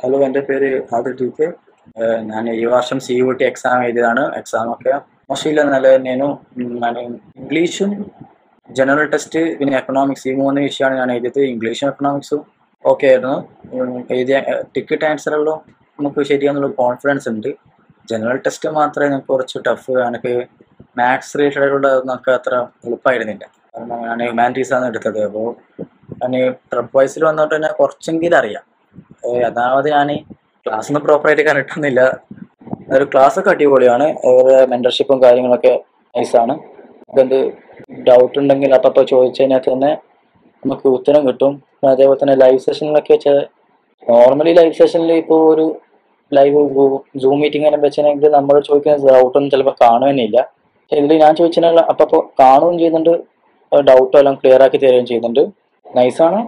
Hello, എൻ്റെ പേര് Adhil. ഞാൻ ഈ വർഷം CUET എക്സാം എഴുതിയതാണ്. എക്സാമൊക്കെ മോശമില്ല, നല്ല തന്നെയാണ്. ഞാൻ ഇംഗ്ലീഷും ജനറൽ ടെസ്റ്റ് പിന്നെ എക്കണോമിക്സ് ഈ 3 വിഷയമാണ് ഞാൻ എഴുതിയത്. ഇംഗ്ലീഷും എക്കണോമിക്സും ഓക്കെ ആയിരുന്നു. എഴുതിയ ടിക്കറ്റ് ആൻസറെല്ലാം നമുക്ക് ശരിയാന്നുള്ള കോൺഫിഡൻസ് ഉണ്ട്. ജനറൽ ടെസ്റ്റ് മാത്രമേ നമുക്ക് കുറച്ച് ടഫ്. എനിക്ക് മാത്സ് റിലേറ്റഡുള്ള നമുക്ക് അത്ര എളുപ്പമായിരുന്നില്ല. കാരണം ഞാൻ ഹ്യൂമാനിറ്റീസാണ് എടുത്തത്. അപ്പോൾ ഞാൻ പ്രെപ്വൈസിൽ വന്നോട്ട് തന്നെ കുറച്ചെങ്കിലും അറിയാം. അതാവത് ഞാൻ ക്ലാസ്സൊന്നും പ്രോപ്പറായിട്ട് കണ്ടിട്ടൊന്നുമില്ല. ഒരു ക്ലാസ്സൊക്കെ അടിപൊളിയാണ്. അവരുടെ മെൻറ്റർഷിപ്പും കാര്യങ്ങളൊക്കെ നൈസാണ്. നമുക്കെന്ത് ഡൗട്ട് ഉണ്ടെങ്കിൽ അപ്പോൾ ചോദിച്ചതിനകത്ത് തന്നെ നമുക്ക് ഉത്തരം കിട്ടും. അതേപോലെ തന്നെ ലൈവ് സെഷനിലൊക്കെ വെച്ചാൽ നോർമലി ലൈവ് സെഷനിൽ ഇപ്പോൾ ഒരു ലൈവ് സൂം മീറ്റിംഗ് എല്ലാം വെച്ചിട്ടുണ്ടെങ്കിൽ നമ്മൾ ചോദിക്കുന്ന ഡൗട്ടൊന്നും ചിലപ്പോൾ കാണുകയെന്നില്ല. ഇതിൽ ഞാൻ ചോദിച്ചാൽ അപ്പോൾ കാണുകയും ചെയ്യുന്നുണ്ട്, ഡൗട്ടും എല്ലാം ക്ലിയർ ആക്കി തരികയും ചെയ്യുന്നുണ്ട്. നൈസാണ്.